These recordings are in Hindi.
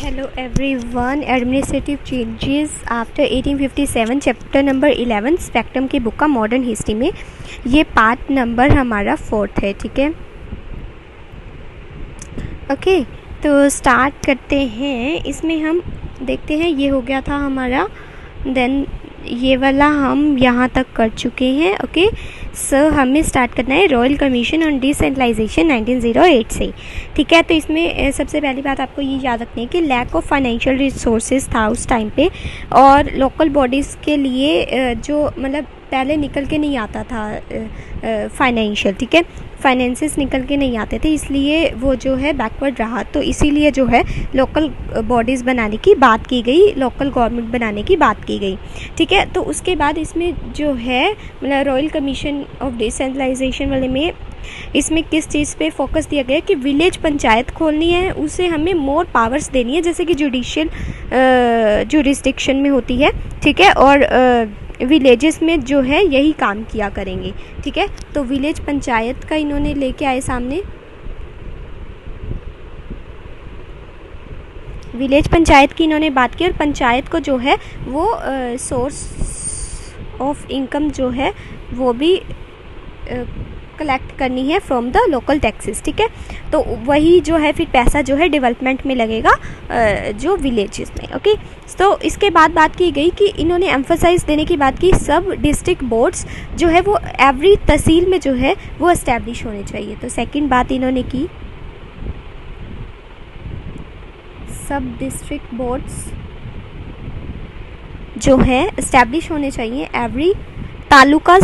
Hello everyone. Administrative changes after 1857 chapter number 11 spectrum की बुक का मॉडर्न हिस्ट्री में ये पार्ट नंबर हमारा 4th है. ठीक है, ओके तो स्टार्ट करते हैं. इसमें हम देखते हैं ये हो गया था हमारा, देन ये वाला हम यहाँ तक कर चुके हैं. ओके सो हमें स्टार्ट करना है रॉयल कमीशन ऑन डिसेंट्रलाइजेशन 1908 से. ठीक है, तो इसमें सबसे पहली बात आपको ये याद रखनी है कि लैक ऑफ फाइनेंशियल रिसोर्सेज था उस टाइम पे, और लोकल बॉडीज़ के लिए जो मतलब पहले निकल के नहीं आता था फाइनेंशियल, ठीक है, फाइनेंसेस निकल के नहीं आते थे, इसलिए वो जो है बैकवर्ड रहा. तो इसीलिए जो है लोकल बॉडीज़ बनाने की बात की गई, लोकल गवर्नमेंट बनाने की बात की गई. ठीक है, तो उसके बाद इसमें जो है मतलब रॉयल कमीशन ऑफ डिसेंट्रलाइजेशन वाले में इसमें किस चीज़ पे फोकस दिया गया कि विलेज पंचायत खोलनी है, उसे हमें मोर पावर्स देनी है जैसे कि जुडिशियल जुरिस्डिक्शन में होती है. ठीक है, और विलेजेस में जो है यही काम किया करेंगे. ठीक है, तो विलेज पंचायत का इन्होंने लेके आए सामने, विलेज पंचायत की इन्होंने बात की, और पंचायत को जो है वो सोर्स ऑफ इनकम जो है वो भी कलेक्ट करनी है फ्रॉम द लोकल टैक्सेस. ठीक है, तो वही जो है फिर पैसा जो है डेवलपमेंट में लगेगा जो विलेजेस में. ओके, तो इसके बाद बात की गई कि इन्होंने एम्फसाइज देने की बात की सब डिस्ट्रिक्ट बोर्ड्स जो है वो एवरी तहसील में जो है वो एस्टैब्लिश होने चाहिए. तो सेकंड बात इन्होंने की सब डिस्ट्रिक्ट बोर्ड्स जो है एस्टैब्लिश होने चाहिए एवरी तालुका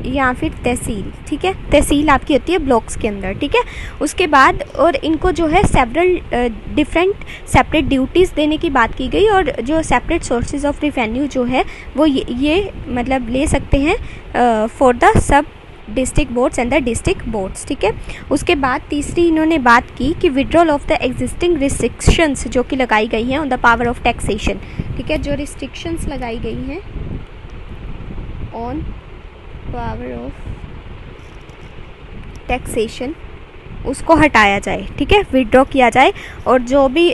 या फिर तहसील. ठीक है, तहसील आपकी होती है ब्लॉक्स के अंदर. ठीक है, उसके बाद और इनको जो है सेवरल डिफरेंट सेपरेट ड्यूटीज़ देने की बात की गई, और जो सेपरेट सोर्सेज ऑफ रेवेन्यू जो है वो ये मतलब ले सकते हैं for the sub district boards and the district boards. ठीक है, उसके बाद तीसरी इन्होंने बात की कि withdrawal of the existing restrictions जो कि लगाई गई हैं on the power of taxation. ठीक है, जो रिस्ट्रिक्शंस लगाई गई हैं ऑन पावर ऑफ टैक्सेशन उसको हटाया जाए. ठीक है, विड्रॉ किया जाए, और जो भी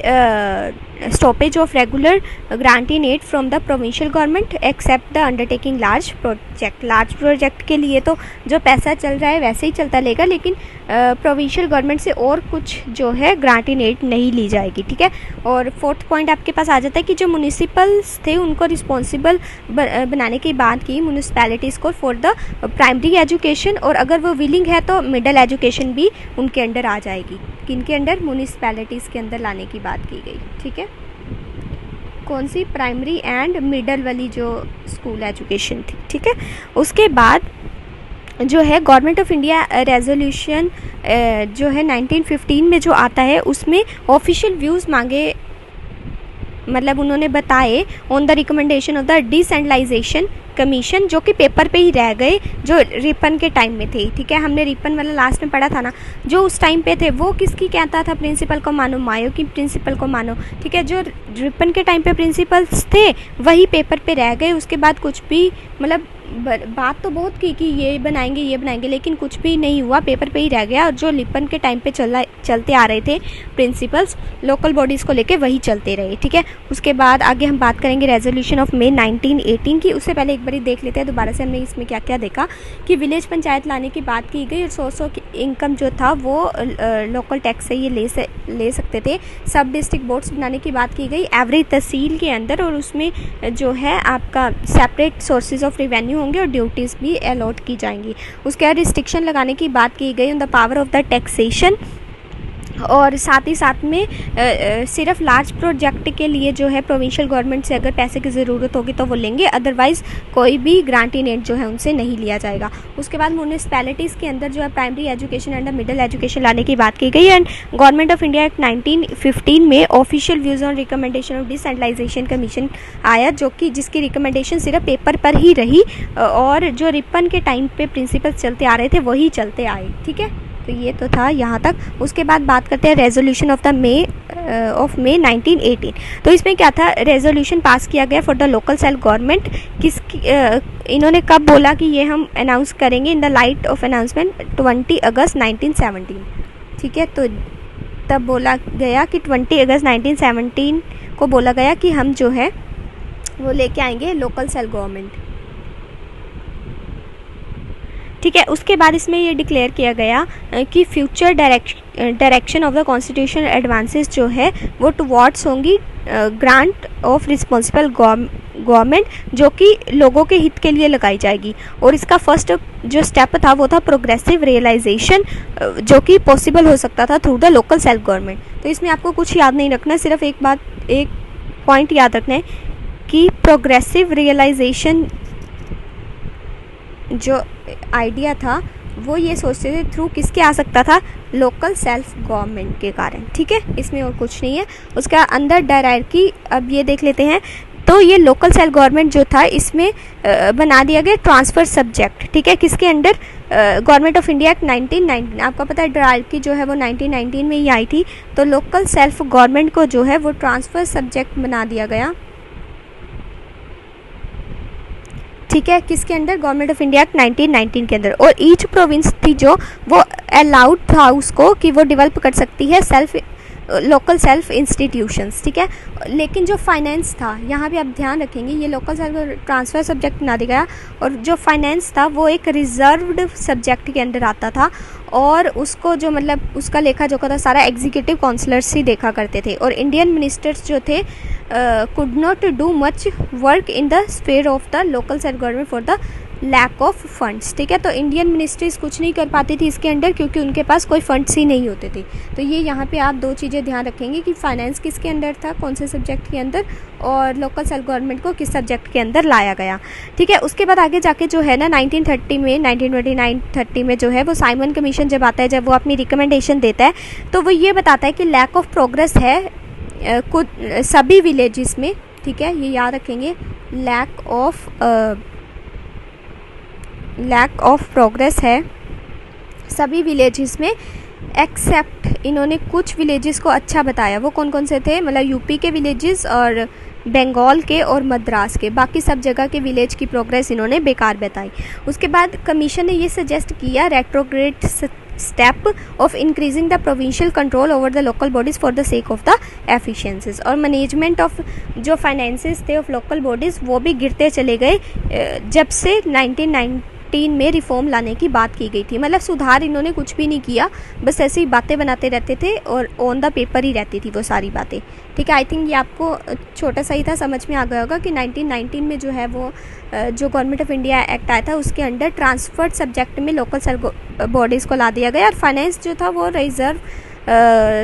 stoppage of regular granting aid from the provincial government except the undertaking large project. Large project के लिए तो जो पैसा चल रहा है वैसे ही चलता रहेगा, लेकिन प्रोविंशियल गवर्नमेंट से और कुछ जो है ग्रांटिंग एड नहीं ली जाएगी. ठीक है, और फोर्थ पॉइंट आपके पास आ जाता है कि जो म्यूनिसिपल्स थे उनको रिस्पॉन्सिबल बनाने की बात की म्यूनिसपैलिटीज़ को फॉर द प्राइमरी एजुकेशन, और अगर वो विलिंग है तो मिडल एजुकेशन भी उनके अंडर आ जाएगी. किनके अंडर? म्यूनिसपैलिटीज़ के अंदर लाने की बात की गई. ठीक है, कौन सी? प्राइमरी एंड मिडल वाली जो स्कूल एजुकेशन थी. ठीक है, उसके बाद जो है गवर्नमेंट ऑफ इंडिया रेजोल्यूशन जो है 1915 में जो आता है उसमें ऑफिशियल व्यूज़ मांगे, मतलब उन्होंने बताए on the recommendation of the decentralisation commission, जो कि पेपर पे ही रह गए जो रिपन के टाइम में थे. ठीक है, हमने रिपन वाला लास्ट में पढ़ा था ना, जो उस टाइम पे थे वो किसकी कहता था? प्रिंसिपल को मानो, मायो की प्रिंसिपल को मानो. ठीक है, जो रिपन के टाइम पे प्रिंसिपल्स थे वही पेपर पे रह गए. उसके बाद कुछ भी मतलब बात तो बहुत की कि ये बनाएंगे, लेकिन कुछ भी नहीं हुआ, पेपर पे ही रह गया. और जो लिपन के टाइम पे चलते आ रहे थे प्रिंसिपल्स लोकल बॉडीज़ को लेके वही चलते रहे. ठीक है, उसके बाद आगे हम बात करेंगे रेजोल्यूशन ऑफ मे 1918 की. उससे पहले एक बार देख लेते हैं दोबारा से हमने इसमें क्या क्या देखा कि विलेज पंचायत लाने की बात की गई, और सोर्स ऑफ इनकम जो था वो लोकल टैक्स से ये ले सकते थे. सब डिस्ट्रिक्ट बोर्ड्स बनाने की बात की गई एवरी तहसील के अंदर, और उसमें जो है आपका सेपरेट सोर्सेज ऑफ रेवेन्यू होंगे और ड्यूटीज़ भी अलॉट की जाएंगी. उसके बाद रिस्ट्रिक्शन लगाने की बात की गई on the power of the taxation, और साथ ही साथ में सिर्फ लार्ज प्रोजेक्ट के लिए जो है प्रोविंशियल गवर्नमेंट से अगर पैसे की ज़रूरत होगी तो वो लेंगे, अदरवाइज़ कोई भी ग्रांटिंग एड जो है उनसे नहीं लिया जाएगा. उसके बाद म्यूनिसपैलिटीज़ के अंदर जो है primary education and middle education लाने की बात की गई. And government of India act 1915 में official views on recommendation of decentralisation commission आया, जो कि जिसकी रिकमेंडेशन सिर्फ पेपर पर ही रही, और जो रिपन के टाइम पे प्रिंसिपल चलते आ रहे थे वही चलते आए. ठीक है, तो ये तो था यहाँ तक. उसके बाद बात करते हैं रेजोल्यूशन ऑफ मे 1918. तो इसमें क्या था? रेजोल्यूशन पास किया गया for the local self government. किसकी इन्होंने कब बोला कि ये हम अनाउंस करेंगे? In the light of announcement 20 अगस्त 1917. ठीक है, तो तब बोला गया कि 20 अगस्त 1917 को बोला गया कि हम जो है वो लेके आएंगे लोकल सेल्फ गवर्नमेंट। ठीक है, उसके बाद इसमें ये डिक्लेयर किया गया कि future direction of the constitution advances जो है वो टुवर्ड्स होंगी ग्रांट ऑफ रिस्पॉन्सिबल गवर्नमेंट, जो कि लोगों के हित के लिए लगाई जाएगी। और इसका फर्स्ट जो स्टेप था वो था प्रोग्रेसिव रियलाइजेशन, जो कि पॉसिबल हो सकता था through the local self government. तो इसमें आपको कुछ याद नहीं रखना, सिर्फ एक पॉइंट याद रखना है कि प्रोग्रेसिव रियलाइजेशन जो आइडिया था वो ये सोचते थे थ्रू किसके आ सकता था, लोकल सेल्फ गवर्नमेंट के कारण। ठीक है, इसमें और कुछ नहीं है। उसका अंदर डायरार्की अब ये देख लेते हैं। तो ये लोकल सेल्फ गवर्नमेंट जो था इसमें बना दिया गया ट्रांसफ़र सब्जेक्ट। ठीक है, किसके under, government of India act 1919। आपको पता है डायरार्की जो है वो 1919 में ही आई थी। तो लोकल सेल्फ गवर्नमेंट को जो है वो ट्रांसफ़र सब्जेक्ट बना दिया गया। ठीक है, किसके under, government of India act 1919 के अंदर। और ईच प्रोविंस थी जो वो अलाउड था उसको कि वो डेवलप कर सकती है लोकल सेल्फ इंस्टीट्यूशंस। ठीक है, लेकिन जो फाइनेंस था, यहाँ भी आप ध्यान रखेंगे, ये लोकल सेल्फ ट्रांसफ़र सब्जेक्ट बना दिया गया। और जो फाइनेंस था वो एक रिजर्व्ड सब्जेक्ट के अंदर आता था, और उसको जो मतलब उसका लेखा जोखा था सारा एग्जीक्यूटिव काउंसलर्स ही देखा करते थे। और इंडियन मिनिस्टर्स जो थे could not do much work in the sphere of the local self government for the lack of funds. ठीक है, तो इंडियन मिनिस्ट्रीज कुछ नहीं कर पाती थी इसके अंडर, क्योंकि उनके पास कोई फंड्स ही नहीं होते थे। तो ये यहाँ पे आप दो चीज़ें ध्यान रखेंगे कि फाइनेंस किसके अंडर था, कौन से सब्जेक्ट के अंदर, और लोकल सेल्फ गवर्नमेंट को किस सब्जेक्ट के अंदर लाया गया। ठीक है, उसके बाद आगे जाके जो है ना 1930 में 1929-30 में जो है वो साइमन कमीशन जब आता है, जब वो अपनी रिकमेंडेशन देता है, तो वो ये बताता है कि लैक ऑफ प्रोग्रेस है कुछ सभी विलेजेस में। ठीक है, ये याद रखेंगे, लैक ऑफ प्रोग्रेस है सभी विलेजेस में, एक्सेप्ट इन्होंने कुछ विलेजेस को अच्छा बताया। वो कौन कौन से थे, मतलब यूपी के विलेजेस और बंगाल के और मद्रास के। बाकी सब जगह के विलेज की प्रोग्रेस इन्होंने बेकार बताई। उसके बाद कमीशन ने ये सजेस्ट किया retrograde step of increasing the provincial control over the local bodies for the sake of the efficiencies. और मैनेजमेंट ऑफ जो फाइनेंसेस थे ऑफ लोकल बॉडीज़ वो भी गिरते चले गए जब से 1919 में रिफॉर्म लाने की बात की गई थी। मतलब सुधार इन्होंने कुछ भी नहीं किया, बस ऐसी बातें बनाते रहते थे और ऑन द पेपर ही रहती थी वो सारी बातें। ठीक है, आई थिंक ये आपको छोटा सा ही था, समझ में आ गया होगा कि 1919 में जो है वो जो गवर्नमेंट ऑफ इंडिया एक्ट आया था उसके अंडर ट्रांसफर्ड सब्जेक्ट में लोकल सेल्फ बॉडीज़ को ला दिया गया, और फाइनेंस जो था वो रिजर्व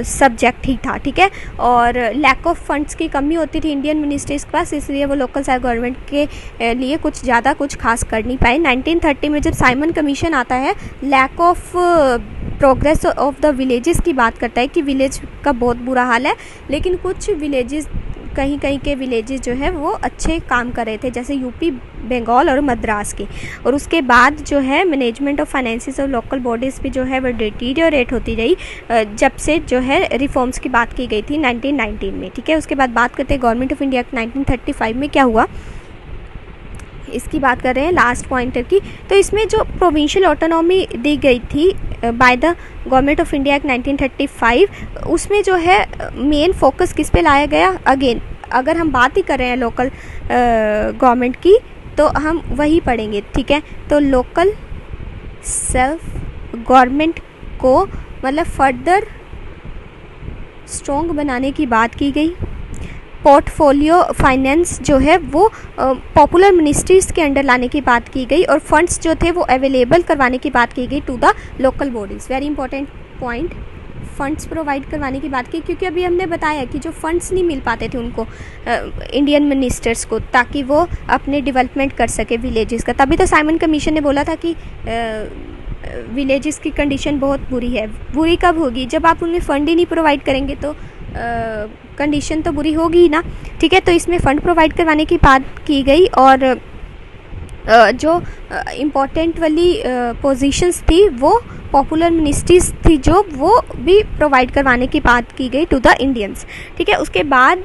सब्जेक्ट ही था। ठीक है, और लैक ऑफ फंड्स की कमी होती थी इंडियन मिनिस्ट्रीज के पास, इसलिए वो लोकल सेल्फ गवर्नमेंट के लिए कुछ ज़्यादा कुछ खास कर नहीं पाए। 1930 में जब साइमन कमीशन आता है, lack of progress of the villages की बात करता है कि विलेज का बहुत बुरा हाल है, लेकिन कुछ विलेजेस कहीं कहीं के विलेजेस जो है वो अच्छे काम कर रहे थे, जैसे यूपी, बंगाल और मद्रास के। और उसके बाद जो है मैनेजमेंट ऑफ फाइनेंसेस और लोकल बॉडीज़ भी जो है वो डिटीरियोरेट होती रही जब से जो है रिफॉर्म्स की बात की गई थी 1919 में। ठीक है, उसके बाद बात करते हैं गवर्नमेंट ऑफ इंडिया 1935 में क्या हुआ, इसकी बात कर रहे हैं लास्ट पॉइंटर की। तो इसमें जो प्रोविंशियल ऑटोनॉमी दी गई थी by the government of India act 1935, उसमें जो है मेन फोकस किस पे लाया गया। अगेन अगर हम बात ही कर रहे हैं लोकल गवर्नमेंट की तो हम वही पढ़ेंगे। ठीक है, तो लोकल सेल्फ गवर्नमेंट को मतलब फर्दर स्ट्रॉन्ग बनाने की बात की गई। पोर्टफोलियो फाइनेंस जो है वो पॉपुलर मिनिस्ट्रीज़ के अंडर लाने की बात की गई, और फंड्स जो थे वो अवेलेबल करवाने की बात की गई to the local bodies. Very important point, funds provide करवाने की बात की, क्योंकि अभी हमने बताया कि जो फंड्स नहीं मिल पाते थे उनको इंडियन मिनिस्टर्स को, ताकि वो अपने डेवलपमेंट कर सके विलेजेस का। तभी तो साइमन कमीशन ने बोला था कि विलेजेस की कंडीशन बहुत बुरी है। बुरी कब होगी, जब आप उनमें फ़ंड ही नहीं प्रोवाइड करेंगे तो कंडीशन तो बुरी होगी ही ना। ठीक है, तो इसमें फ़ंड प्रोवाइड करवाने की बात की गई, और जो इम्पोर्टेंट वाली पोजीशंस थी वो पॉपुलर मिनिस्ट्रीज थी जो वो भी प्रोवाइड करवाने की बात की गई टू द इंडियंस, ठीक है। उसके बाद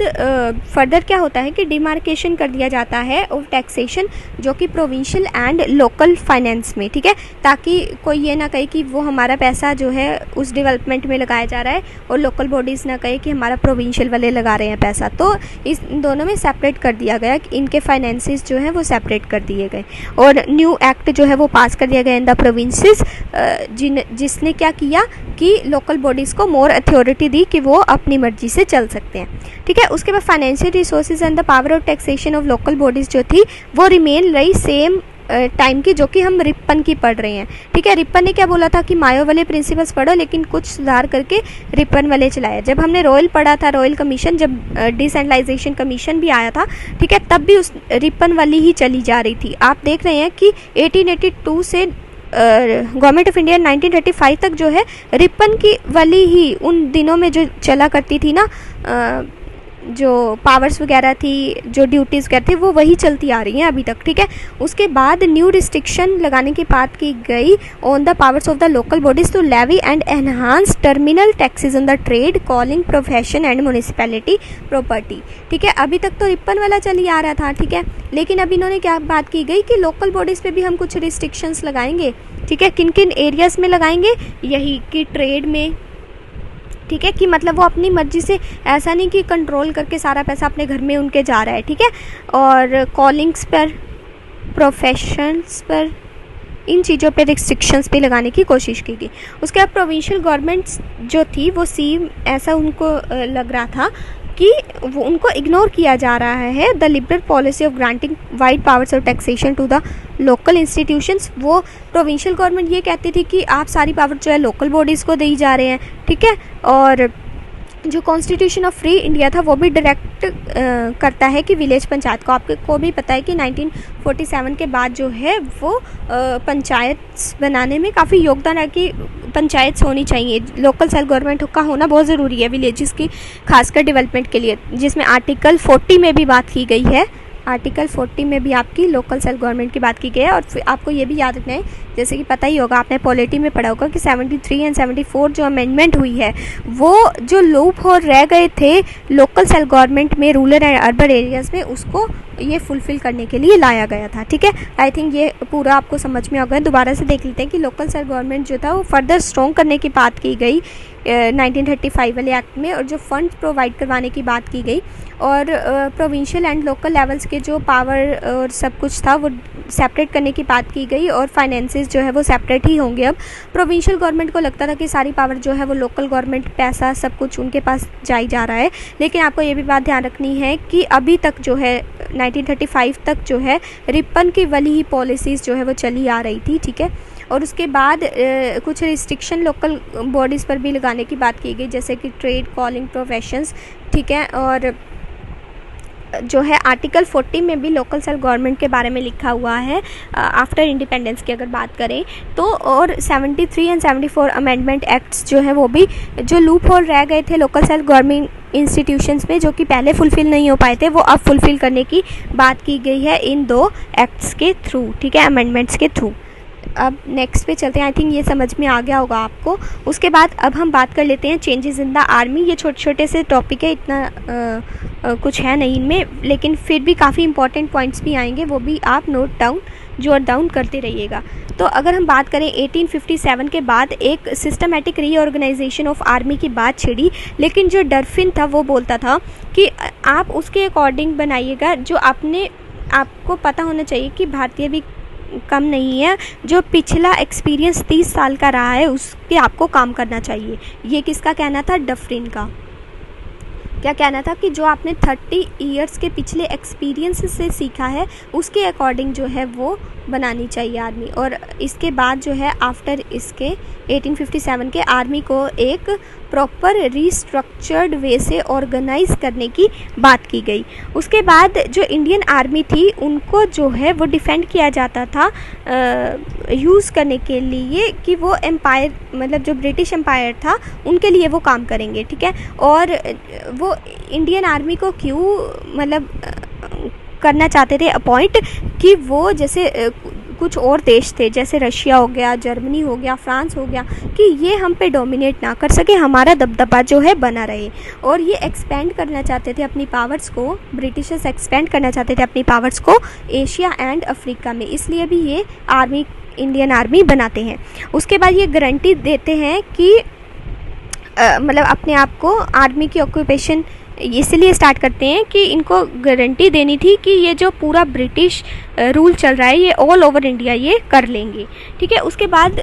फर्दर क्या होता है कि डिमार्केशन कर दिया जाता है ऑफ टैक्सेशन जो कि प्रोविंशियल एंड लोकल फाइनेंस में, ठीक है, ताकि कोई ये ना कहे कि वो हमारा पैसा जो है उस डेवलपमेंट में लगाया जा रहा है और लोकल बॉडीज़ ना कहे कि हमारा प्रोविंशियल वाले लगा रहे हैं पैसा। तो इस दोनों में सेपरेट कर दिया गया कि इनके फाइनेंसेस जो है वो सेपरेट कर दिए गए और न्यू एक्ट जो है वो पास कर दिया गया इन द प्रोविंसेस, जिसने क्या किया कि लोकल बॉडीज़ को मोर अथॉरिटी दी कि वो अपनी मर्जी से चल सकते हैं, ठीक है। उसके बाद financial resources and the power of taxation of local bodies जो थी वो रिमेन रही सेम टाइम की, जो कि हम रिप्पन की पढ़ रहे हैं, ठीक है। रिप्पन ने क्या बोला था कि मायो वाले प्रिंसिपल्स पढ़ो लेकिन कुछ सुधार करके रिप्पन वाले चलाया। जब हमने रॉयल पढ़ा था, रॉयल कमीशन, जब डिसेंट्रलाइजेशन कमीशन भी आया था, ठीक है, तब भी उस रिप्पन वाली ही चली जा रही थी। आप देख रहे हैं कि 1882 से गवर्नमेंट ऑफ इंडिया 1935 तक जो है रिप्पन की वाली ही उन दिनों में जो चला करती थी ना, जो पावर्स वगैरह थी, जो ड्यूटीज़ वगैरह थी, वो वही चलती आ रही हैं अभी तक, ठीक है। उसके बाद न्यू रिस्ट्रिक्शन लगाने की बात की गई on the powers of the local bodies to levy and enhance terminal taxes on the trade, calling, profession and municipality property, ठीक है। अभी तक तो रिप्पन वाला चल ही आ रहा था, ठीक है, लेकिन अभी इन्होंने क्या बात की गई कि लोकल बॉडीज़ पे भी हम कुछ रिस्ट्रिक्शंस लगाएंगे, ठीक है। किन किन एरियाज़ में लगाएंगे, यही कि ट्रेड में, ठीक है, कि मतलब वो अपनी मर्जी से ऐसा नहीं कि कंट्रोल करके सारा पैसा अपने घर में उनके जा रहा है, ठीक है, और कॉलिंग्स पर, प्रोफेशंस पर, इन चीज़ों पे रिस्ट्रिक्शंस पे लगाने की कोशिश की गई। उसके बाद प्रोविंशियल गवर्नमेंट्स जो थी वो ऐसा उनको लग रहा था कि वो उनको इग्नोर किया जा रहा है the liberal policy of granting wide powers of taxation to the local institutions. वो प्रोविंशियल गवर्नमेंट ये कहती थी कि आप सारी पावर जो है लोकल बॉडीज़ को दी जा रहे हैं, ठीक है, और जो कॉन्स्टिट्यूशन ऑफ फ्री इंडिया था वो भी डायरेक्ट करता है कि विलेज पंचायत को, आपको भी पता है कि 1947 के बाद जो है वो पंचायत बनाने में काफ़ी योगदान है कि पंचायत होनी चाहिए, लोकल सेल्फ गवर्नमेंट का होना बहुत ज़रूरी है विलेजेस की खासकर डेवलपमेंट के लिए, जिसमें आर्टिकल 40 में भी बात की गई है। आर्टिकल 40 में भी आपकी लोकल सेल्फ गवर्नमेंट की बात की गई है। और फिर आपको ये भी याद रखना है, जैसे कि पता ही होगा, आपने पॉलिटी में पढ़ा होगा कि 73 एंड 74 जो अमेंडमेंट हुई है वो जो लूप होल रह गए थे लोकल सेल्फ गवर्नमेंट में रूरल एंड अर्बन एरियाज़ में, उसको ये फुलफ़िल करने के लिए लाया गया था, ठीक है। आई थिंक ये पूरा आपको समझ में आ गया। दोबारा से देख लेते हैं कि लोकल सेल्फ गवर्नमेंट जो था वो फर्दर स्ट्रॉन्ग करने की बात की गई 1935 वाले एक्ट में, और जो फंड प्रोवाइड करवाने की बात की गई, और प्रोविंशियल एंड लोकल लेवल्स के जो पावर और सब कुछ था वो सेपरेट करने की बात की गई, और फाइनेंसेस जो है वो सेपरेट ही होंगे। अब प्रोविंशियल गवर्नमेंट को लगता था कि सारी पावर जो है वो लोकल गवर्नमेंट, पैसा सब कुछ उनके पास जाई जा रहा है, लेकिन आपको ये भी बात ध्यान रखनी है कि अभी तक जो है 1935 तक जो है रिप्पन की वाली ही पॉलिसीज़ जो है वो चली आ रही थी, ठीक है। और उसके बाद कुछ रिस्ट्रिक्शन लोकल बॉडीज़ पर भी लगाने की बात की गई, जैसे कि ट्रेड, कॉलिंग, प्रोफेशंस, ठीक है। और जो है आर्टिकल 40 में भी लोकल सेल्फ गवर्नमेंट के बारे में लिखा हुआ है आफ्टर इंडिपेंडेंस की अगर बात करें तो। और 73 एंड 74 अमेंडमेंट एक्ट्स जो है वो भी जो लूप होल रह गए थे लोकल सेल्फ गवर्नमेंट इंस्टीट्यूशंस में, जो कि पहले फुलफ़िल नहीं हो पाए थे, वो अब फुलफ़िल करने की बात की गई है इन दो एक्ट्स के थ्रू, ठीक है, अमेंडमेंट्स के थ्रू। अब नेक्स्ट पे चलते हैं। आई थिंक ये समझ में आ गया होगा आपको। उसके बाद अब हम बात कर लेते हैं चेंजेस इन द आर्मी। ये छोटे छोटे से टॉपिक है, इतना कुछ है नहीं इनमें, लेकिन फिर भी काफ़ी इंपॉर्टेंट पॉइंट्स भी आएंगे, वो भी आप जोट डाउन करते रहिएगा। तो अगर हम बात करें 1857 के बाद एक सिस्टमेटिक रीऑर्गेनाइजेशन ऑफ आर्मी की बात छिड़ी, लेकिन जो डरफिन था वो बोलता था कि आप उसके अकॉर्डिंग बनाइएगा, जो आपको पता होना चाहिए कि भारतीय भी कम नहीं है, जो पिछला एक्सपीरियंस 30 साल का रहा है उस पे आपको काम करना चाहिए। ये किसका कहना था? डफरिन का। क्या कहना था कि जो आपने 30 ईयर्स के पिछले एक्सपीरियंस से सीखा है उसके अकॉर्डिंग जो है वो बनानी चाहिए आर्मी। और इसके बाद जो है आफ्टर इसके 1857 के आर्मी को एक प्रॉपर रीस्ट्रक्चर्ड वे से ऑर्गेनाइज करने की बात की गई। उसके बाद जो इंडियन आर्मी थी उनको जो है वो डिफेंड किया जाता था यूज़ करने के लिए कि वो एम्पायर, मतलब जो ब्रिटिश एम्पायर था उनके लिए वो काम करेंगे, ठीक है। और वो इंडियन आर्मी को क्यों मतलब करना चाहते थे अपॉइंट कि वो जैसे कुछ और देश थे जैसे रशिया हो गया, जर्मनी हो गया, फ्रांस हो गया, कि ये हम पे डोमिनेट ना कर सके, हमारा दबदबा जो है बना रहे। और ये एक्सपेंड करना चाहते थे अपनी पावर्स को, ब्रिटिशर्स एक्सपेंड करना चाहते थे अपनी पावर्स को एशिया एंड अफ्रीका में, इसलिए भी ये आर्मी, इंडियन आर्मी बनाते हैं। उसके बाद ये गारंटी देते हैं कि मतलब अपने आप को आर्मी की ऑक्यूपेशन इसलिए स्टार्ट करते हैं कि इनको गारंटी देनी थी कि ये जो पूरा ब्रिटिश रूल चल रहा है ये ऑल ओवर इंडिया ये कर लेंगे, ठीक है। उसके बाद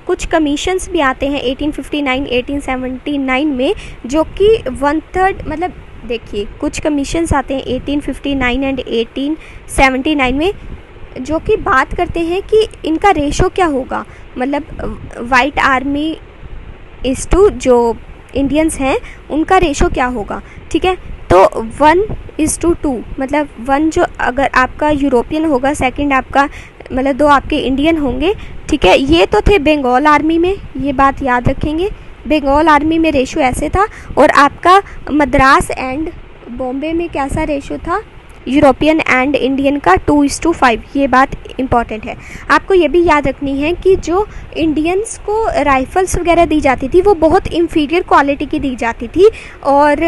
कुछ कमीशंस भी आते हैं 1859 1879 में, जो कि 1/3 मतलब देखिए कुछ कमीशंस आते हैं 1859 एंड 1879 में, जो कि बात करते हैं कि इनका रेशो क्या होगा, मतलब वाइट आर्मी इस टू जो इंडियंस हैं उनका रेशो क्या होगा, ठीक है। तो 1:2, मतलब 1 जो अगर आपका यूरोपियन होगा, सेकंड आपका मतलब 2 आपके इंडियन होंगे, ठीक है। ये तो थे बंगाल आर्मी में, ये बात याद रखेंगे, बंगाल आर्मी में रेशो ऐसे था। और आपका मद्रास एंड बॉम्बे में कैसा रेशो था, यूरोपियन एंड इंडियन का 2:5, ये बात इम्पॉर्टेंट है। आपको ये भी याद रखनी है कि जो इंडियंस को राइफ़ल्स वगैरह दी जाती थी वो बहुत इंफीरियर क्वालिटी की दी जाती थी, और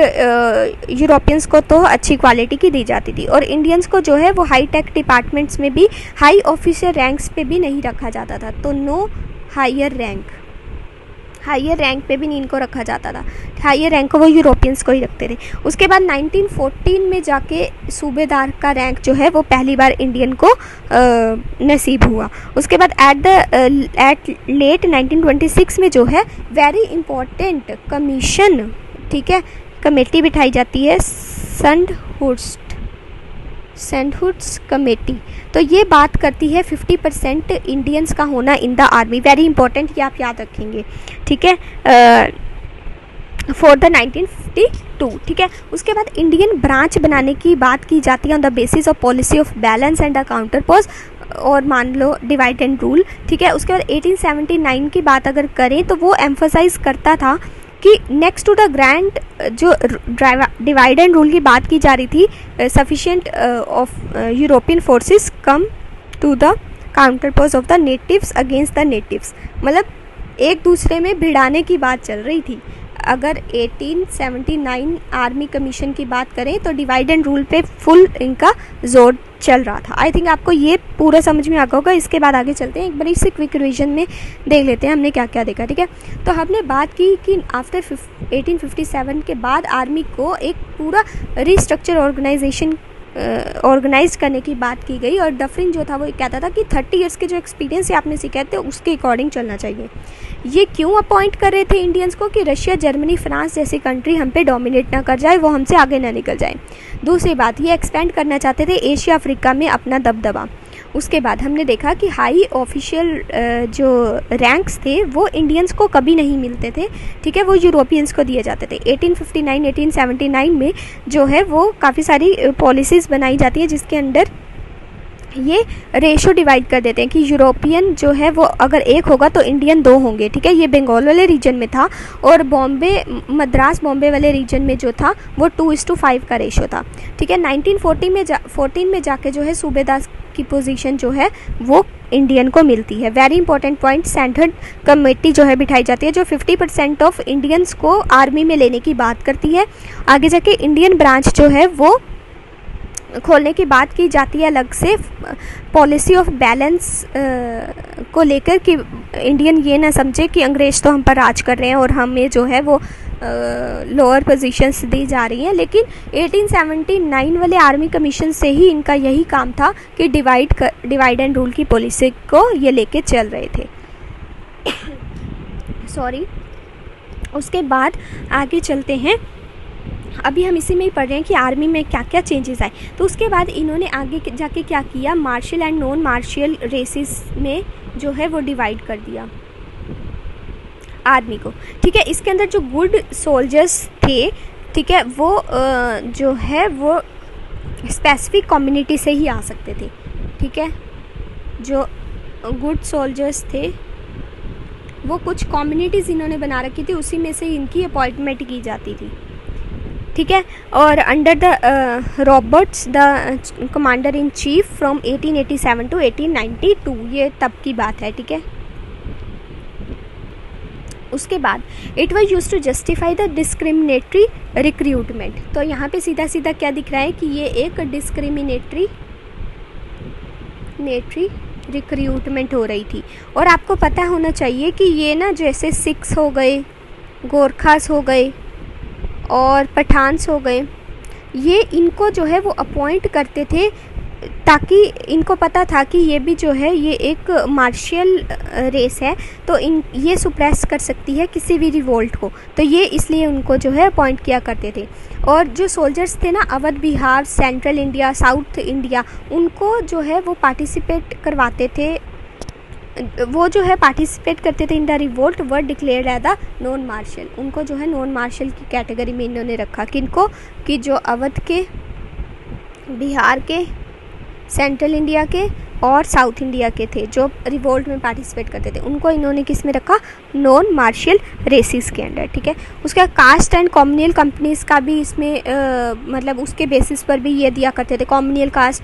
यूरोपियंस को तो अच्छी क्वालिटी की दी जाती थी। और इंडियंस को जो है वो हाई टेक डिपार्टमेंट्स में भी हाई ऑफिसर रैंक्स पे भी नहीं रखा जाता था, तो no higher rank, higher rank पे भी नहीं इनको रखा जाता था, हायर रैंक को वो यूरोपियंस को ही रखते थे। उसके बाद 1914 में जाके सूबेदार का रैंक जो है वो पहली बार इंडियन को नसीब हुआ। उसके बाद एट लेट 1926 में जो है वेरी इम्पोर्टेंट कमीशन, ठीक है, कमेटी बिठाई जाती है, सैंडहुड्स कमेटी। तो ये बात करती है 50% इंडियंस का होना in the army, very important, ये आप याद रखेंगे, ठीक है, फॉर द 1952, ठीक है। उसके बाद इंडियन ब्रांच बनाने की बात की जाती है on the basis of policy of balance and the counterpoise, और मान लो डिवाइड एंड रूल, ठीक है। उसके बाद 1879 की बात अगर करें तो वो एम्फोसाइज करता था कि नेक्स्ट टू द ग्रैंड जो डिवाइड एंड रूल की बात की जा रही थी, sufficient of European forces come to the counterpoise of the natives against the natives, मतलब एक दूसरे में भिड़ाने की बात चल रही थी। अगर 1879 आर्मी कमीशन की बात करें तो डिवाइड एंड रूल पे फुल इनका जोर चल रहा था। आई थिंक आपको ये पूरा समझ में आ गया होगा। इसके बाद आगे चलते हैं, एक बड़ी सी क्विक रिवीजन में देख लेते हैं हमने क्या क्या देखा, ठीक है। तो हमने बात की कि आफ्टर 1857 के बाद आर्मी को एक पूरा रिस्ट्रक्चर ऑर्गेनाइज करने की बात की गई, और डफरिन जो था वो कहता था कि 30 इयर्स के जो एक्सपीरियंस आपने सीखे थे उसके अकॉर्डिंग चलना चाहिए। ये क्यों अपॉइंट कर रहे थे इंडियंस को, कि रशिया, जर्मनी, फ्रांस जैसी कंट्री हम पे डोमिनेट ना कर जाए, वो हमसे आगे ना निकल जाए। दूसरी बात, ये एक्सपेंड करना चाहते थे एशिया अफ्रीका में अपना दबदबा। उसके बाद हमने देखा कि हाई ऑफिशियल जो रैंक्स थे वो इंडियंस को कभी नहीं मिलते थे, ठीक है, वो यूरोपियंस को दिए जाते थे। 1859 1879 में जो है वो काफ़ी सारी पॉलिसीज़ बनाई जाती है जिसके अंडर ये रेशो डिवाइड कर देते हैं कि यूरोपियन जो है वो अगर 1 होगा तो इंडियन 2 होंगे, ठीक है। ये बंगाल वाले रीजन में था, और मद्रास बॉम्बे वाले रीजन में जो था वो 2:5 का रेशो था, ठीक है। 1914 में जाके जो है सूबेदार की पोजीशन जो है वो इंडियन को मिलती है। वेरी इंपॉर्टेंट पॉइंट, सैंडहुड कमेटी जो है बिठाई जाती है जो 50% ऑफ इंडियंस को आर्मी में लेने की बात करती है। आगे जाके इंडियन ब्रांच जो है वो खोलने की बात की जाती है अलग से, पॉलिसी ऑफ बैलेंस को लेकर कि इंडियन ये ना समझे कि अंग्रेज़ तो हम पर राज कर रहे हैं और हमें जो है वो लोअर पोजीशंस दी जा रही हैं। लेकिन 1879 वाले आर्मी कमीशन से ही इनका यही काम था कि डिवाइड एंड रूल की पॉलिसी को ये लेके चल रहे थे। सॉरी। उसके बाद आगे चलते हैं, अभी हम इसी में ही पढ़ रहे हैं कि आर्मी में क्या क्या चेंजेस आए। तो उसके बाद इन्होंने आगे जाके क्या किया, martial and non martial races में जो है वो डिवाइड कर दिया आर्मी को, ठीक है। इसके अंदर जो गुड सोल्जर्स थे, ठीक है, वो जो है वो स्पेसिफिक कम्युनिटी से ही आ सकते थे, ठीक है। जो गुड सोल्जर्स थे वो कुछ कम्युनिटीज़ इन्होंने बना रखी थी, उसी में से इनकी अपॉइंटमेंट की जाती थी, ठीक है। और under the Roberts the commander in chief from 1887 to 1892, ये तब की बात है, ठीक है। उसके बाद it was used to justify the discriminatory recruitment. तो यहाँ पे सीधा सीधा क्या दिख रहा है कि ये एक डिस्क्रिमिनेटरी रिक्रूटमेंट हो रही थी। और आपको पता होना चाहिए कि ये ना जैसे सिख्स हो गए, गोरखास हो गए और पठान्स हो गए, ये इनको जो है वो अपॉइंट करते थे ताकि इनको पता था कि ये भी जो है ये एक मार्शियल रेस है, तो ये सुप्रेस कर सकती है किसी भी रिवोल्ट को, तो ये इसलिए उनको जो है अपॉइंट किया करते थे। और जो सोल्जर्स थे ना Awadh, Bihar, central India, south India, उनको जो है वो पार्टिसिपेट करवाते थे, वो जो है पार्टिसिपेट करते थे in the revolt, were declared as the non martial. उनको जो है नॉन मार्शल की कैटेगरी में इन्होंने रखा। किनको? कि जो अवध के, बिहार के, सेंट्रल इंडिया के और साउथ इंडिया के थे जो रिवोल्ट में पार्टिसिपेट करते थे, उनको इन्होंने किस में रखा? नॉन मार्शियल रेसिस के अंडर, ठीक है। उसका कास्ट एंड कॉम्युनल कंपनीज का भी इसमें मतलब उसके बेसिस पर भी ये दिया करते थे। Communal caste,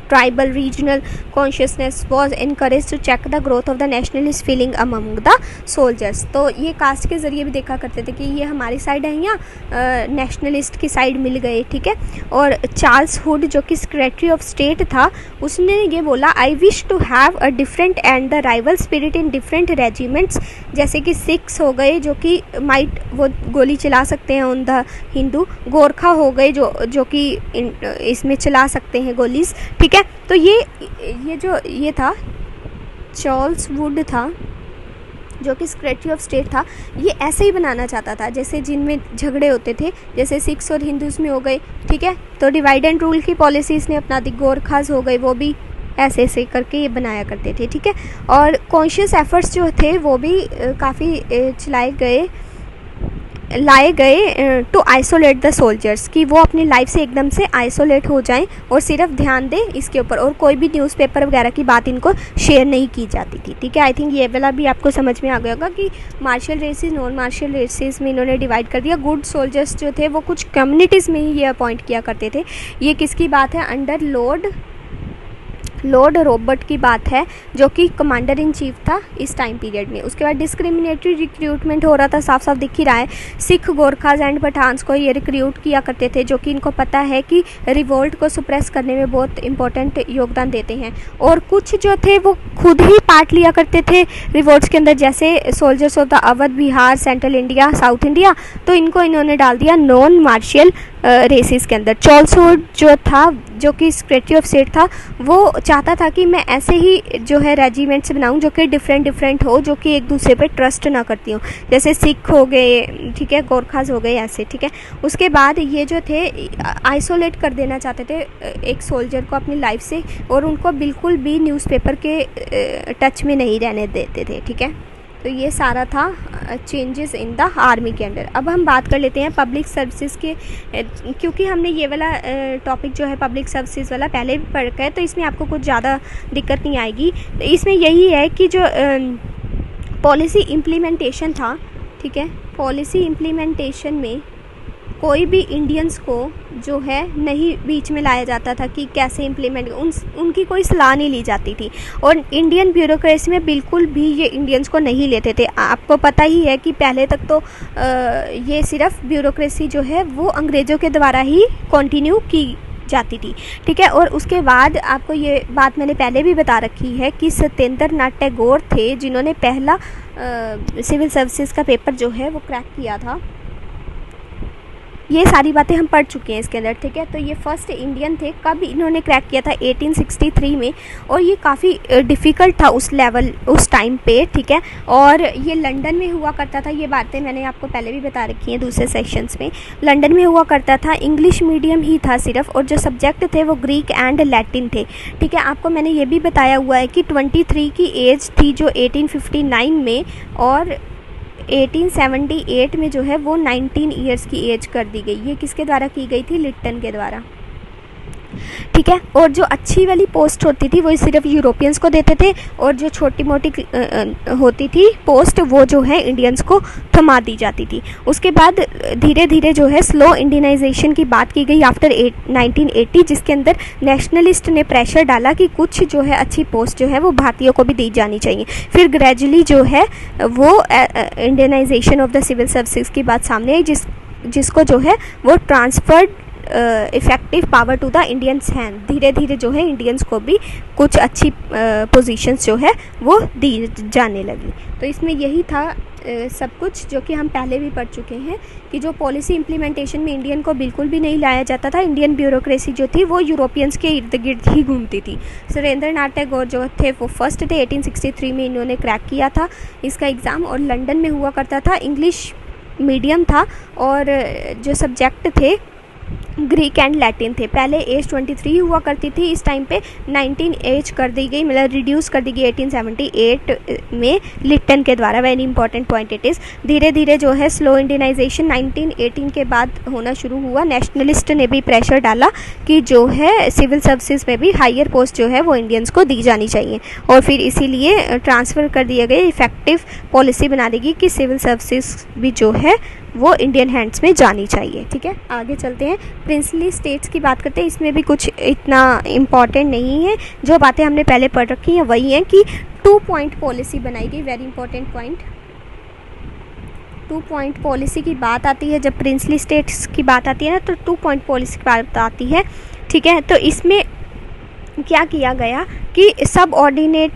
tribal, regional consciousness was encourage to check the growth of the nationalist feeling among the soldiers. तो ये कास्ट के ज़रिए भी देखा करते थे कि ये हमारी साइड है या नेशनलिस्ट की साइड मिल गए, ठीक है। और चार्ल्स हुड जो कि सेक्रेटरी ऑफ स्टेट था, उसने ये बोला, I wish to have a different and the rival spirit in different regiments. जैसे कि सिख्स हो गए जो कि माइट वो गोली चला सकते हैं ऑन द हिंदू, गोरखा हो गए जो कि इसमें चला सकते हैं गोली, ठीक है। तो ये था चार्ल्स वुड था जो कि सेक्रेटरी ऑफ स्टेट था, ये ऐसे ही बनाना चाहता था जैसे जिनमें झगड़े होते थे, जैसे सिख्स और हिंदूज में हो गए, ठीक है। तो डिवाइड एंड रूल की पॉलिसीज़ ने अपना दी, गोरखास हो गए, वो भी ऐसे ऐसे करके ये बनाया करते थे, ठीक है। और कॉन्शियस एफर्ट्स जो थे वो भी काफ़ी लाए गए टू आइसोलेट द सोल्जर्स, कि वो अपनी लाइफ से एकदम से आइसोलेट हो जाएं और सिर्फ ध्यान दें इसके ऊपर, और कोई भी न्यूज़पेपर वगैरह की बात इनको शेयर नहीं की जाती थी, ठीक है। आई थिंक ये वाला भी आपको समझ में आ गया होगा कि martial races, non martial races में इन्होंने डिवाइड कर दिया। गुड सोल्जर्स जो थे वो कुछ कम्युनिटीज़ में ही ये अपॉइंट किया करते थे। ये किसकी बात है? अंडर लॉर्ड रॉबर्ट की बात है जो कि कमांडर इन चीफ था इस टाइम पीरियड में। उसके बाद डिस्क्रिमिनेटरी रिक्रूटमेंट हो रहा था, साफ साफ दिख ही रहा है। सिख, गोरखाज एंड पठान्स को ये रिक्रूट किया करते थे जो कि इनको पता है कि रिवोल्ट को सुप्रेस करने में बहुत इंपॉर्टेंट योगदान देते हैं। और कुछ जो थे वो खुद ही पार्ट लिया करते थे रिवोल्ट्स के अंदर, जैसे soldiers of the Awadh, Bihar, central India, south India, तो इनको इन्होंने डाल दिया नॉन मार्शियल रेसेस के अंदर। चार्ल्स वुड जो था, जो कि सेक्रेटरी ऑफ स्टेट था, वो चाहता था कि मैं ऐसे ही जो है रेजिमेंट्स बनाऊं जो कि डिफरेंट हो, जो कि एक दूसरे पे ट्रस्ट ना करती हूँ, जैसे सिख हो गए, ठीक है, गोरखाज हो गए, ऐसे, ठीक है। उसके बाद ये जो थे आइसोलेट कर देना चाहते थे एक सोल्जर को अपनी लाइफ से, और उनको बिल्कुल भी न्यूज़पेपर के टच में नहीं रहने देते थे, ठीक है। तो ये सारा था चेंजेस इन द आर्मी के अंडर। अब हम बात कर लेते हैं पब्लिक सर्विसेज के, क्योंकि हमने ये वाला टॉपिक जो है पब्लिक सर्विसेज वाला पहले भी पढ़ गए, तो इसमें आपको कुछ ज़्यादा दिक्कत नहीं आएगी। तो इसमें यही है कि जो पॉलिसी इम्प्लीमेंटेशन था, ठीक है, पॉलिसी इम्प्लीमेंटेशन में कोई भी इंडियंस को जो है नहीं बीच में लाया जाता था कि कैसे इम्प्लीमेंट, उनकी कोई सलाह नहीं ली जाती थी। और इंडियन ब्यूरोक्रेसी में बिल्कुल भी ये इंडियंस को नहीं लेते थे। आपको पता ही है कि पहले तक तो ये सिर्फ ब्यूरोक्रेसी जो है वो अंग्रेज़ों के द्वारा ही कंटिन्यू की जाती थी, ठीक है। और उसके बाद आपको ये बात मैंने पहले भी बता रखी है कि सत्येंद्र नाथ टैगोर थे जिन्होंने पहला सिविल सर्विसेज का पेपर जो है वो क्रैक किया था। ये सारी बातें हम पढ़ चुके हैं इसके अंदर, ठीक है। तो ये फर्स्ट इंडियन थे। कब इन्होंने क्रैक किया था? 1863 में। और ये काफ़ी डिफ़िकल्ट था उस लेवल, उस टाइम पे, ठीक है। और ये लंदन में हुआ करता था। ये बातें मैंने आपको पहले भी बता रखी हैं दूसरे सेक्शंस में। लंदन में हुआ करता था, इंग्लिश मीडियम ही था सिर्फ, और जो सब्जेक्ट थे वो ग्रीक एंड लैटिन थे, ठीक है। आपको मैंने ये भी बताया हुआ है कि 23 की एज थी जो 1859 में, और 1878 में जो है वो 19 ईयर्स की एज कर दी गई। ये किसके द्वारा की गई थी? लिट्टन के द्वारा। ठीक है। और जो अच्छी वाली पोस्ट होती थी वो सिर्फ यूरोपियंस को देते थे, और जो छोटी मोटी होती थी पोस्ट वो जो है इंडियंस को थमा दी जाती थी। उसके बाद धीरे धीरे जो है स्लो इंडियनाइजेशन की बात की गई आफ्टर 1980, जिसके अंदर नेशनलिस्ट ने प्रेशर डाला कि कुछ जो है अच्छी पोस्ट जो है वो भारतीयों को भी दी जानी चाहिए। फिर ग्रेजुअली जो है वो Indianisation of the civil services की बात सामने आई, जिसको जो है वो transferred effective power to the Indians hand. धीरे धीरे जो है इंडियंस को भी कुछ अच्छी पोजीशंस जो है वो दी जाने लगी। तो इसमें यही था सब कुछ जो कि हम पहले भी पढ़ चुके हैं कि जो पॉलिसी इम्प्लीमेंटेशन में इंडियन को बिल्कुल भी नहीं लाया जाता था। इंडियन ब्यूरोक्रेसी जो थी वो यूरोपियंस के इर्द गिर्द ही घूमती थी। सुरेंद्र नाथ टैगोर जो थे वो फर्स्ट थे, 1863 में इन्होंने क्रैक किया था इसका एग्ज़ाम, और लंदन में हुआ करता था। इंग्लिश मीडियम था और जो सब्जेक्ट थे ग्रीक एंड लैटिन थे। पहले एज 23 हुआ करती थी, इस टाइम पे 19 एज कर दी गई, मतलब रिड्यूस कर दी गई 1878 में लिटन के द्वारा। Very important point it is. धीरे धीरे जो है स्लो इंडियनाइजेशन 1918 के बाद होना शुरू हुआ। नेशनलिस्ट ने भी प्रेशर डाला कि जो है सिविल सर्विसेज में भी हायर पोस्ट जो है वो इंडियंस को दी जानी चाहिए, और फिर इसीलिए ट्रांसफ़र कर दिए गए। इफेक्टिव पॉलिसी बना देगी कि सिविल सर्विसेज भी जो है वो इंडियन हैंड्स में जानी चाहिए। ठीक है, आगे चलते हैं। प्रिंसली स्टेट्स की बात करते हैं। इसमें भी कुछ इतना इम्पॉर्टेंट नहीं है, जो बातें हमने पहले पढ़ रखी हैं वही हैं कि 2 पॉइंट पॉलिसी बनाई गई। Very important point, 2 point policy की बात आती है जब प्रिंसली स्टेट्स की बात आती है ना, तो 2 पॉइंट पॉलिसी की बात आती है। ठीक है, तो इसमें क्या किया गया कि सब ऑर्डिनेट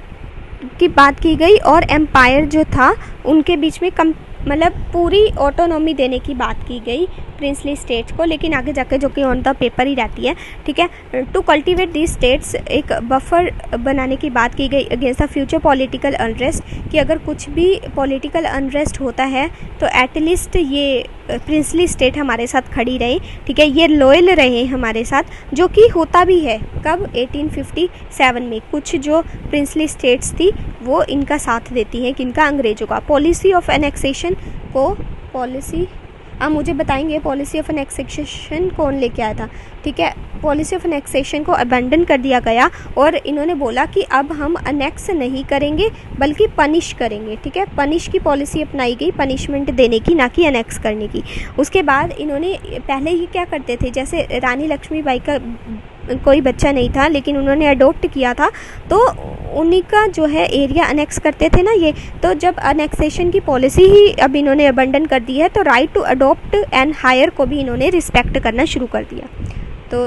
की बात की गई, और एम्पायर जो था उनके बीच में मतलब पूरी ऑटोनॉमी देने की बात की गई प्रिंसली स्टेट्स को, लेकिन आगे जाकर जो कि ऑन द पेपर ही रहती है। ठीक है, टू कल्टिवेट दी स्टेट्स, एक बफर बनाने की बात की गई against the future political unrest, कि अगर कुछ भी पॉलिटिकल अनरेस्ट होता है तो एटलीस्ट ये प्रिंसली स्टेट हमारे साथ खड़ी रहे। ठीक है, ये लॉयल रहे हमारे साथ, जो कि होता भी है। कब? 1857 में कुछ जो प्रिंसली स्टेट्स थी वो इनका साथ देती हैं, किनका? अंग्रेजों का। पॉलिसी ऑफ एनेक्सेशन को पॉलिसी अब मुझे बताएंगे पॉलिसी ऑफ एनेक्सेशन कौन लेके आया था। ठीक है, पॉलिसी ऑफ एनेक्सेशन को अबैंडन कर दिया गया, और इन्होंने बोला कि अब हम अनेक्स नहीं करेंगे बल्कि पनिश करेंगे। ठीक है, पनिश की पॉलिसी अपनाई गई, पनिशमेंट देने की, ना कि अनेक्स करने की। उसके बाद इन्होंने पहले ही क्या करते थे, जैसे रानी लक्ष्मीबाई का कोई बच्चा नहीं था लेकिन उन्होंने अडॉप्ट किया था, तो उन्हीं का जो है एरिया अनेक्स करते थे ना ये। तो जब अनेक्सेशन की पॉलिसी ही अब इन्होंने अबंडन कर दी है, तो right to adopt and hire को भी इन्होंने रिस्पेक्ट करना शुरू कर दिया। तो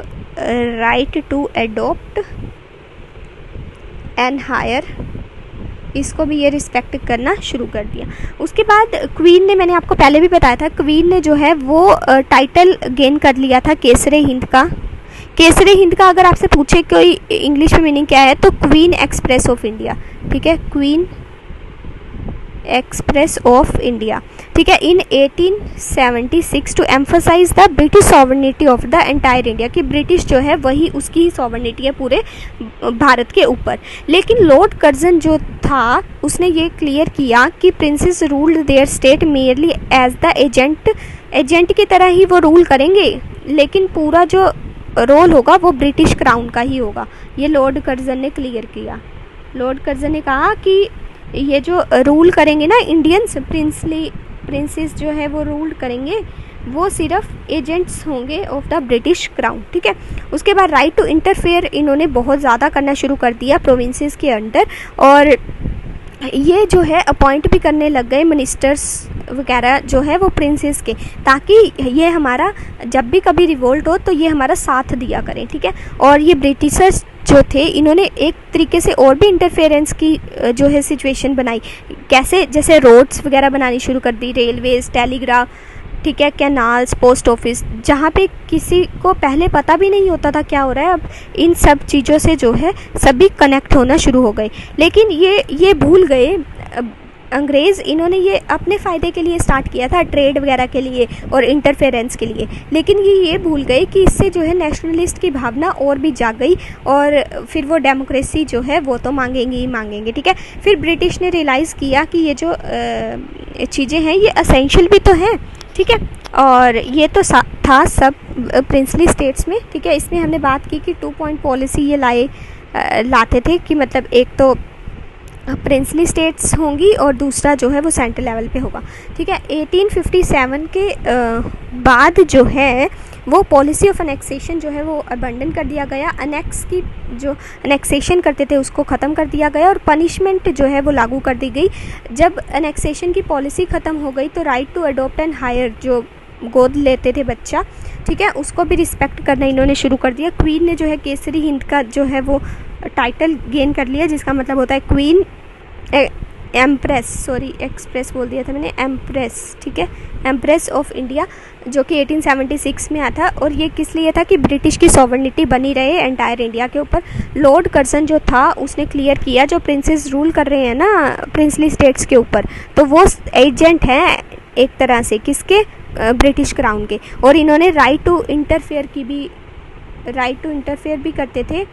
right to adopt and hire, इसको भी ये रिस्पेक्ट करना शुरू कर दिया। उसके बाद क्वीन ने, मैंने आपको पहले भी बताया था, क्वीन ने जो है वो टाइटल गेन कर लिया था केसरे हिंद का। केसरे हिंद का अगर आपसे पूछे कोई इंग्लिश में मीनिंग क्या है, तो क्वीन एक्सप्रेस ऑफ इंडिया। ठीक है, क्वीन एक्सप्रेस ऑफ इंडिया। ठीक है, in 1876 to emphasise the British sovereignty of the entire India, कि ब्रिटिश जो है वही उसकी ही सॉवरेनिटी है पूरे भारत के ऊपर। लेकिन लॉर्ड कर्जन जो था उसने ये क्लियर किया कि princes ruled their state merely as the agent की तरह ही वो रूल करेंगे, लेकिन पूरा जो रोल होगा वो ब्रिटिश क्राउन का ही होगा। ये लॉर्ड कर्जन ने क्लियर किया। लॉर्ड कर्जन ने कहा कि ये जो रूल करेंगे ना इंडियंस, प्रिंसेस जो है वो रूल करेंगे, वो सिर्फ एजेंट्स होंगे ऑफ द ब्रिटिश क्राउन। ठीक है, उसके बाद राइट टू इंटरफेयर इन्होंने बहुत ज़्यादा करना शुरू कर दिया प्रोविंसेस के अंदर, और ये जो है अपॉइंट भी करने लग गए मिनिस्टर्स वगैरह जो है वो प्रिंसेस के, ताकि ये हमारा जब भी कभी रिवोल्ट हो तो ये हमारा साथ दिया करें। ठीक है, और ये ब्रिटिशर्स जो थे इन्होंने एक तरीके से और भी इंटरफेरेंस की जो है सिचुएशन बनाई। कैसे? जैसे रोड्स वगैरह बनानी शुरू कर दी, रेलवेज, टेलीग्राफ, ठीक है, कैनाल्स, पोस्ट ऑफिस, जहाँ पे किसी को पहले पता भी नहीं होता था क्या हो रहा है, अब इन सब चीज़ों से जो है सभी कनेक्ट होना शुरू हो गए। लेकिन ये भूल गए अंग्रेज़, इन्होंने ये अपने फ़ायदे के लिए स्टार्ट किया था, ट्रेड वगैरह के लिए और इंटरफेरेंस के लिए, लेकिन ये भूल गए कि इससे जो है नेशनलिस्ट की भावना और भी जाग गई, और फिर वो डेमोक्रेसी जो है वो तो मांगेंगे ही मांगेंगे। ठीक है, फिर ब्रिटिश ने रियलाइज़ किया कि ये जो चीज़ें हैं ये असेंशियल भी तो हैं। ठीक है। और ये तो था सब प्रिंसली स्टेट्स में, ठीक है। इसमें हमने बात की कि 2 पॉइंट पॉलिसी ये लाते थे कि मतलब एक तो प्रिंसली स्टेट्स होंगी और दूसरा जो है वो सेंट्रल लेवल पे होगा, ठीक है। 1857 के बाद जो है वो पॉलिसी ऑफ अनेक्सेशन जो है वो अबंडन कर दिया गया। अनेक्स की जो अनेक्सेशन करते थे उसको ख़त्म कर दिया गया और पनिशमेंट जो है वो लागू कर दी गई। जब अनेक्सेशन की पॉलिसी ख़त्म हो गई तो right to adopt and hire, जो गोद लेते थे बच्चा, ठीक है, उसको भी रिस्पेक्ट करना इन्होंने शुरू कर दिया। क्वीन ने जो है केसरी हिंद का जो है वो टाइटल गेन कर लिया, जिसका मतलब होता है क्वीन एम्प्रेस, सॉरी एक्सप्रेस बोल दिया था मैंने, एम्प्रेस, ठीक है, एम्प्रेस ऑफ इंडिया, जो कि 1876 में आया था। और ये किस लिए था कि ब्रिटिश की सॉवर्निटी बनी रहे एंटायर इंडिया के ऊपर। लॉर्ड कर्जन जो था उसने क्लियर किया जो प्रिंसेस रूल कर रहे हैं ना प्रिंसली स्टेट्स के ऊपर, तो वो एजेंट हैं एक तरह से किसके, ब्रिटिश क्राउन के। और इन्होंने राइट टू इंटरफेयर भी करते थे,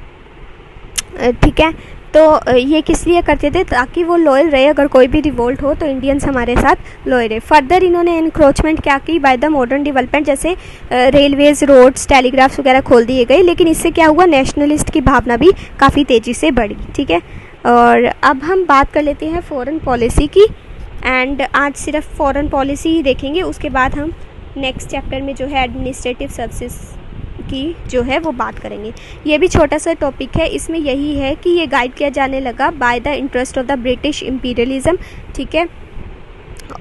ठीक है। तो ये किस लिए करते थे, ताकि वो लॉयल रहे, अगर कोई भी रिवोल्ट हो तो इंडियंस हमारे साथ लॉयल रहे। फर्दर इन्होंने इंक्रोचमेंट क्या की, बाय द मॉडर्न डेवलपमेंट, जैसे रेलवेज, रोड्स, टेलीग्राफ्स वगैरह खोल दिए गए, लेकिन इससे क्या हुआ, नेशनलिस्ट की भावना भी काफ़ी तेज़ी से बढ़ी, ठीक है। और अब हम बात कर लेते हैं फॉरेन पॉलिसी की, एंड आज सिर्फ फॉरेन पॉलिसी ही देखेंगे, उसके बाद हम नेक्स्ट चैप्टर में जो है एडमिनिस्ट्रेटिव सर्विसेज की जो है वो बात करेंगे। ये भी छोटा सा टॉपिक है, इसमें यही है कि ये गाइड किया जाने लगा by the interest of the British imperialism, ठीक है।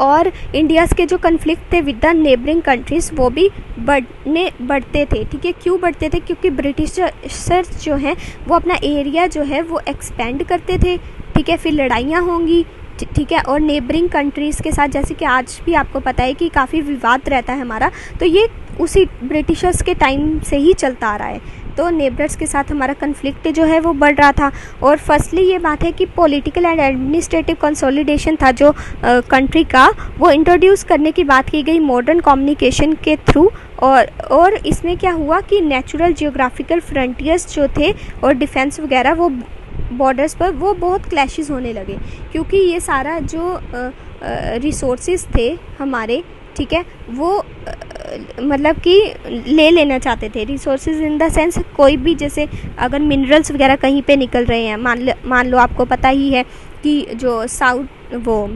और इंडियाज़ के जो कन्फ्लिक्ट थे विद द नेबरिंग कंट्रीज़ वो भी बढ़ते थे, ठीक है। क्यों बढ़ते थे, क्योंकि ब्रिटिशर्स जो हैं वो अपना एरिया जो है वो एक्सपेंड करते थे, ठीक है। फिर लड़ाइयाँ होंगी, ठीक है। और नेबरिंग कंट्रीज़ के साथ, जैसे कि आज भी आपको पता है कि काफ़ी विवाद रहता है हमारा, तो ये उसी ब्रिटिशर्स के टाइम से ही चलता आ रहा है। तो नेबर्स के साथ हमारा कन्फ्लिक्ट जो है वो बढ़ रहा था। और फर्स्टली ये बात है कि पॉलिटिकल एंड एडमिनिस्ट्रेटिव कंसोलिडेशन था जो कंट्री का, वो इंट्रोड्यूस करने की बात की गई मॉडर्न कम्युनिकेशन के थ्रू। और इसमें क्या हुआ कि नेचुरल जियोग्राफिकल फ्रंटियर्स जो थे और डिफेंस वगैरह वो बॉर्डर्स पर वो बहुत क्लैशेस होने लगे, क्योंकि ये सारा जो रिसोर्सेज थे हमारे, ठीक है, वो मतलब कि ले लेना चाहते थे। रिसोर्सेज इन द सेंस कोई भी, जैसे अगर मिनरल्स वगैरह कहीं पे निकल रहे हैं, मान लो आपको पता ही है कि जो साउथ वो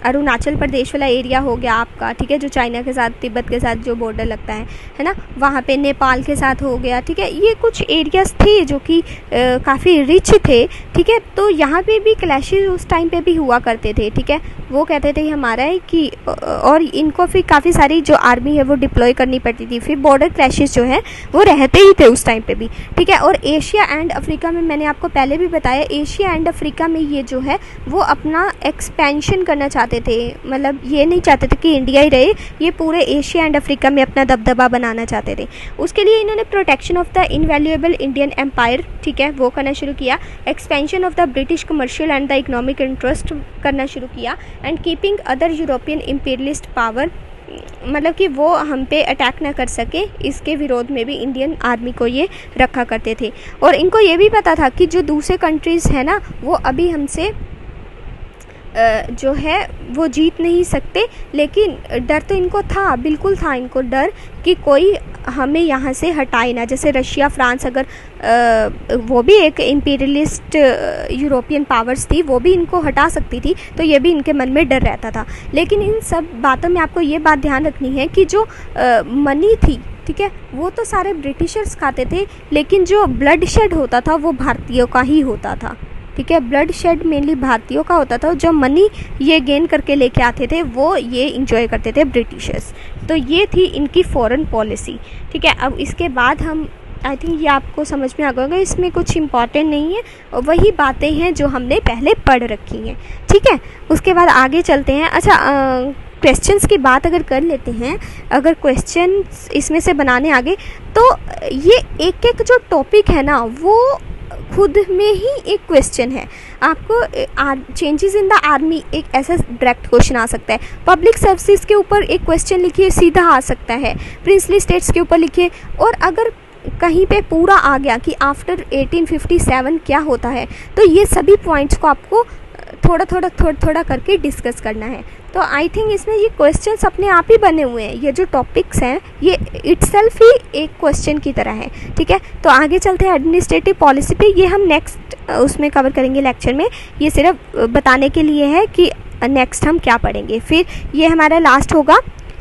अरुणाचल प्रदेश वाला एरिया हो गया आपका, ठीक है, जो चाइना के साथ, तिब्बत के साथ जो बॉर्डर लगता है ना, वहाँ पे नेपाल के साथ हो गया, ठीक है। ये कुछ एरियाज़ थे जो कि काफ़ी रिच थे, ठीक है। तो यहाँ पे भी क्लैशेस उस टाइम पे भी हुआ करते थे, ठीक है। वो कहते थे हमारा है कि, और इनको फिर काफ़ी सारी जो आर्मी है वो डिप्लॉय करनी पड़ती थी, फिर बॉर्डर क्लैशेस जो है वो रहते ही थे उस टाइम पे भी, ठीक है। और एशिया एंड अफ्रीका में, मैंने आपको पहले भी बताया, एशिया एंड अफ्रीका में ये जो है वो अपना एक्सपेंशन करना चाहते थे, मतलब ये नहीं चाहते थे कि इंडिया ही रहे, ये पूरे एशिया एंड अफ्रीका में अपना दबदबा बनाना चाहते थे। उसके लिए इन्होंने protection of the invaluable Indian empire, ठीक है, वो करना शुरू किया। Expansion of the British commercial and the economic interest करना शुरू किया, and keeping other European imperialist power, मतलब कि वो हम पे अटैक ना कर सके, इसके विरोध में भी इंडियन आर्मी को ये रखा करते थे। और इनको ये भी पता था कि जो दूसरे कंट्रीज़ है ना वो अभी हमसे जो है वो जीत नहीं सकते, लेकिन डर तो इनको था, बिल्कुल था इनको डर कि कोई हमें यहाँ से हटाए ना। जैसे रशिया, फ्रांस, अगर वो भी एक इम्पीरियलिस्ट यूरोपियन पावर्स थी, वो भी इनको हटा सकती थी, तो ये भी इनके मन में डर रहता था। लेकिन इन सब बातों में आपको ये बात ध्यान रखनी है कि जो मनी थी, ठीक है, वो तो सारे ब्रिटिशर्स खाते थे, लेकिन जो ब्लड शेड होता था वो भारतीयों का ही होता था, ठीक है। ब्लड शेड मेनली भारतीयों का होता था, जो मनी ये गेन करके लेके आते थे वो ये इंजॉय करते थे ब्रिटिशर्स। तो ये थी इनकी फॉरेन पॉलिसी, ठीक है। अब इसके बाद हम, आई थिंक ये आपको समझ में आ गया होगा, इसमें कुछ इम्पॉर्टेंट नहीं है, और वही बातें हैं जो हमने पहले पढ़ रखी हैं, ठीक है। उसके बाद आगे चलते हैं। अच्छा, क्वेश्चंस की बात अगर कर लेते हैं, अगर क्वेश्चंस इसमें से बनाने आगे, तो ये एक एक जो टॉपिक है ना वो खुद में ही एक क्वेश्चन है। आपको चेंजेस इन द आर्मी एक ऐसा डायरेक्ट क्वेश्चन आ सकता है, पब्लिक सर्विसेज के ऊपर एक क्वेश्चन लिखिए, सीधा आ सकता है, प्रिंसली स्टेट्स के ऊपर लिखिए। और अगर कहीं पे पूरा आ गया कि आफ्टर 1857 क्या होता है, तो ये सभी पॉइंट्स को आपको थोड़ा करके डिस्कस करना है। तो आई थिंक इसमें ये क्वेश्चंस अपने आप ही बने हुए हैं, ये जो टॉपिक्स हैं ये इटसेल्फ ही एक क्वेश्चन की तरह है, ठीक है। तो आगे चलते हैं एडमिनिस्ट्रेटिव पॉलिसी पे, ये हम नेक्स्ट उसमें कवर करेंगे लेक्चर में। ये सिर्फ बताने के लिए है कि नेक्स्ट हम क्या पढ़ेंगे। फिर ये हमारा लास्ट होगा,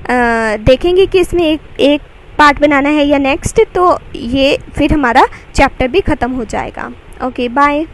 देखेंगे कि इसमें एक पार्ट बनाना है या नेक्स्ट, तो ये फिर हमारा चैप्टर भी ख़त्म हो जाएगा। Okay bye.